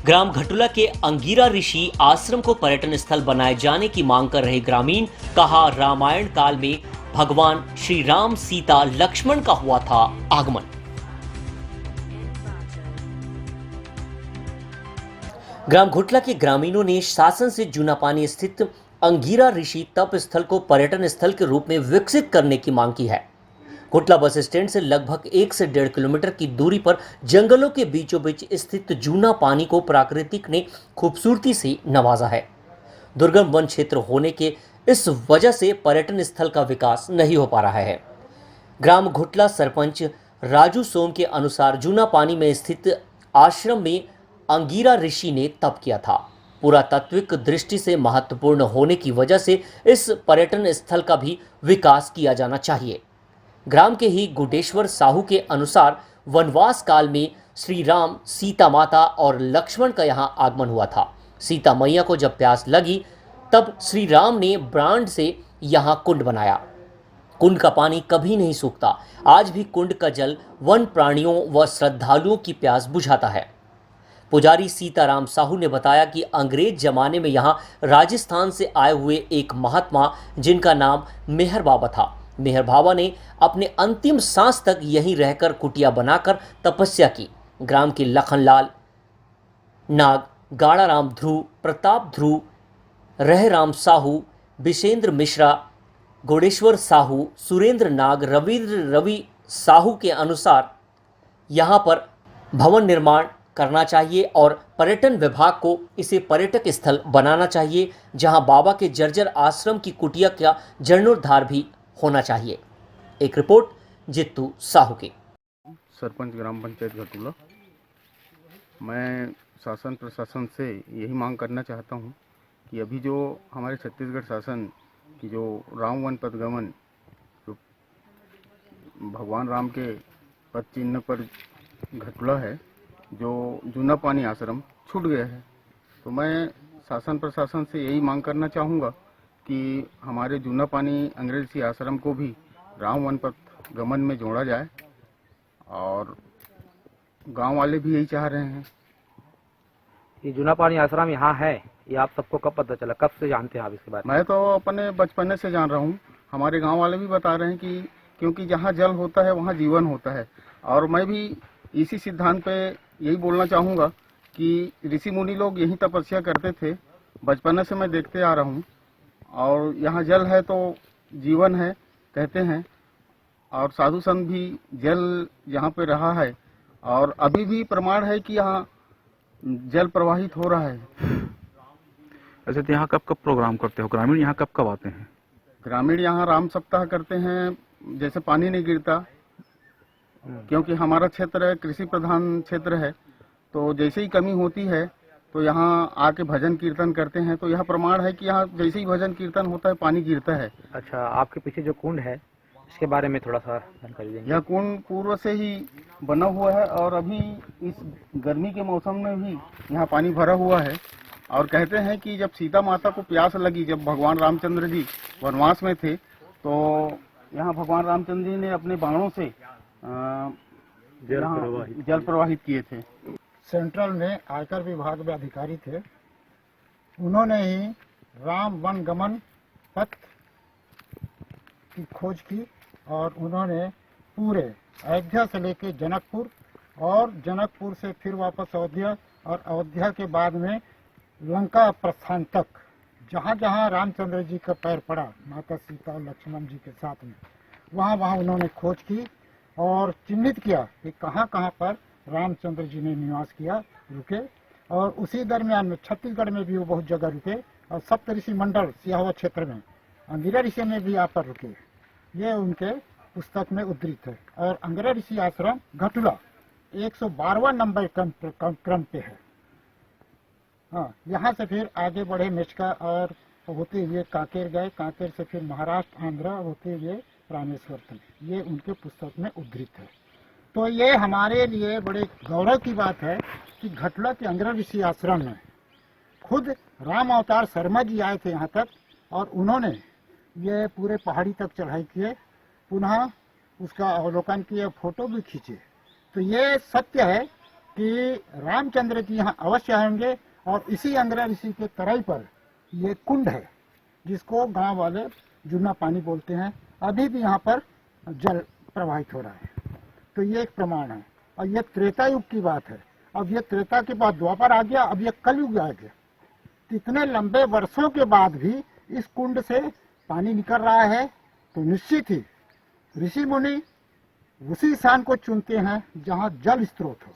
ग्राम घटुला के अंगीरा ऋषि आश्रम को पर्यटन स्थल बनाए जाने की मांग कर रहे ग्रामीण, कहा रामायण काल में भगवान श्री राम सीता लक्ष्मण का हुआ था आगमन। ग्राम घुटला के ग्रामीणों ने शासन से जूनापानी स्थित अंगीरा ऋषि तप स्थल को पर्यटन स्थल के रूप में विकसित करने की मांग की है। घुटला बस स्टैंड से लगभग 1 से 1.5 किलोमीटर की दूरी पर जंगलों के बीचों बीच स्थित जूना पानी को प्राकृतिक ने खूबसूरती से नवाजा है। दुर्गम वन क्षेत्र होने के इस वजह से पर्यटन स्थल का विकास नहीं हो पा रहा है। ग्राम घुटला सरपंच राजू सोम के अनुसार जूना पानी में स्थित आश्रम में अंगीरा ऋषि ने तप किया था। पुरातात्विक दृष्टि से महत्वपूर्ण होने की वजह से इस पर्यटन स्थल का भी विकास किया जाना चाहिए। ग्राम के ही गुडेश्वर साहू के अनुसार वनवास काल में श्री राम, सीता माता और लक्ष्मण का यहाँ आगमन हुआ था। सीता मैया को जब प्यास लगी तब श्री राम ने ब्रांड से यहाँ कुंड बनाया। कुंड का पानी कभी नहीं सूखता। आज भी कुंड का जल वन प्राणियों व श्रद्धालुओं की प्यास बुझाता है। पुजारी सीताराम साहू ने बताया कि अंग्रेज जमाने में यहाँ राजस्थान से आए हुए एक महात्मा, जिनका नाम मेहर बाबा था, मेहर बाबा ने अपने अंतिम सांस तक यहीं रहकर कुटिया बनाकर तपस्या की। ग्राम के लखनलाल नाग, गाड़ाराम ध्रुव, प्रताप ध्रुव, रहराम साहू, विशेंद्र मिश्रा, गोडेश्वर साहू, सुरेंद्र नाग, रविंद्र रवि साहू के अनुसार यहाँ पर भवन निर्माण करना चाहिए और पर्यटन विभाग को इसे पर्यटक स्थल बनाना चाहिए, जहां बाबा के जर्जर आश्रम की कुटिया का जीर्णोद्धार भी होना चाहिए। एक रिपोर्ट जित्तू साहू की। सरपंच ग्राम पंचायत घटुला। मैं शासन प्रशासन से यही मांग करना चाहता हूं कि अभी जो हमारे छत्तीसगढ़ शासन की जो राम वन पदगमन, जो भगवान राम के पद चिन्ह पर घटुला है, जो जूना पानी आश्रम छूट गया है, तो मैं शासन प्रशासन से यही मांग करना चाहूँगा कि हमारे जूना पानी अंग्रेजी आश्रम को भी राम वन पथ गमन में जोड़ा जाए। और गांव वाले भी यही चाह रहे हैं। ये जूना पानी आश्रम यहाँ है, ये आप सबको कब पता चला, कब से जानते हैं आप इसके बारे में? मैं तो अपने बचपन से जान रहा हूँ। हमारे गांव वाले भी बता रहे हैं कि क्योंकि जहाँ जल होता है वहाँ जीवन होता है। और मैं भी इसी सिद्धांत पे यही बोलना चाहूँगा कि ऋषि मुनि लोग यही तपस्या करते थे, बचपन से मैं देखते आ रहा हूँ। और यहाँ जल है तो जीवन है कहते हैं, और साधु संत भी जल यहाँ पे रहा है और अभी भी प्रमाण है कि यहाँ जल प्रवाहित हो रहा है। ऐसे तो यहाँ कब कब प्रोग्राम करते हो? ग्रामीण यहाँ कब कब आते हैं? ग्रामीण यहाँ राम सप्ताह करते हैं, जैसे पानी नहीं गिरता, क्योंकि हमारा क्षेत्र कृषि प्रधान क्षेत्र है, तो जैसे ही कमी होती है तो यहाँ आके भजन कीर्तन करते हैं। तो यह प्रमाण है कि यहाँ जैसे ही भजन कीर्तन होता है पानी गिरता है। अच्छा, आपके पीछे जो कुंड है इसके बारे में थोड़ा सा जानकारी देंगे? यह कुंड पूर्व से ही बना हुआ है और अभी इस गर्मी के मौसम में भी यहाँ पानी भरा हुआ है। और कहते हैं कि जब सीता माता को प्यास लगी, जब भगवान रामचंद्र जी वनवास में थे, तो यहाँ भगवान रामचंद्र जी ने अपने बाणों से जल प्रवाहित किए थे। सेंट्रल में आयकर विभाग में अधिकारी थे, उन्होंने ही राम वन गमन पथ की खोज की और उन्होंने पूरे अयोध्या से लेकर जनकपुर और जनकपुर से फिर वापस अयोध्या और अयोध्या के बाद में लंका प्रस्थान तक जहाँ जहाँ रामचंद्र जी का पैर पड़ा माता सीता और लक्ष्मण जी के साथ में, वहाँ वहाँ उन्होंने खोज की और चिन्हित किया कि कहाँ कहाँ पर रामचंद्र जी ने निवास किया, रुके। और उसी दरमियान में छत्तीसगढ़ में भी वो बहुत जगह रुके और सप्तऋषि मंडल सियावा क्षेत्र में अंगिरा ऋषि में भी यहाँ पर रुके। ये उनके पुस्तक में उद्धृत है। और अंगिरा ऋषि आश्रम घटुला 112वां नंबर क्रम पे है। हाँ, यहाँ से फिर आगे बढ़े मेचका और होते हुए कांकेर गए, कांकेर से फिर महाराष्ट्र आंध्र होते हुए रामेश्वर तक, ये उनके पुस्तक में उद्धृत है। तो ये हमारे लिए बड़े गौरव की बात है कि घटुला के अंगिरा ऋषि आश्रम में खुद राम अवतार शर्मा जी आए थे यहाँ तक और उन्होंने ये पूरे पहाड़ी तक चढ़ाई किए, पुनः उसका अवलोकन किए, फोटो भी खींचे। तो ये सत्य है कि रामचंद्र जी यहाँ अवश्य आएंगे। और इसी अंगिरा ऋषि के तराई पर ये कुंड है जिसको गांव वाले जूना पानी बोलते हैं। अभी भी यहाँ पर जल प्रवाहित हो रहा है, तो ये एक प्रमाण है। और ये त्रेता युग की बात है। अब ये त्रेता के बाद द्वापर आ गया, अब ये कलयुग आ गया। इतने लंबे वर्षों के बाद भी इस कुंड से पानी निकल रहा है, तो निश्चित ही ऋषि मुनि उसी स्थान को चुनते हैं जहाँ जल स्रोत हो।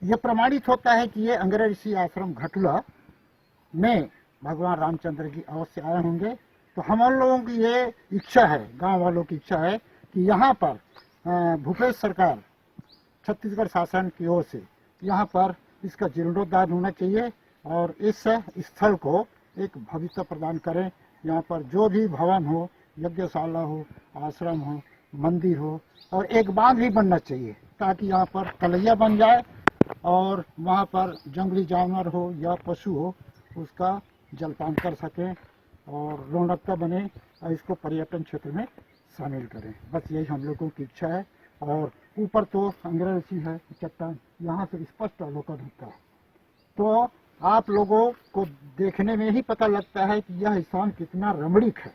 यह प्रमाणित होता है कि ये अंगिरा ऋषि आश्रम घटुला में भगवान रामचंद्र जी अवश्य आए होंगे। तो हम लोगों की ये इच्छा है, गांव वालों की इच्छा है कि यहाँ पर भूपेश सरकार छत्तीसगढ़ शासन की ओर से यहाँ पर इसका जीर्णोद्धार होना चाहिए और इस स्थल को एक भव्यता प्रदान करें। यहाँ पर जो भी भवन हो, यज्ञशाला हो, आश्रम हो, मंदिर हो, और एक बांध भी बनना चाहिए ताकि यहाँ पर तलैया बन जाए और वहाँ पर जंगली जानवर हो या पशु हो उसका जलपान कर सकें और रौनकता बने और इसको पर्यटन क्षेत्र में शामिल करें। बस यही हम लोगों की इच्छा है। और ऊपर तो अंगिरा ऋषि है चट्टान, यहाँ से स्पष्ट अवलोकन होता है, तो आप लोगों को देखने में ही पता लगता है कि यह स्थान कितना रमणीक है।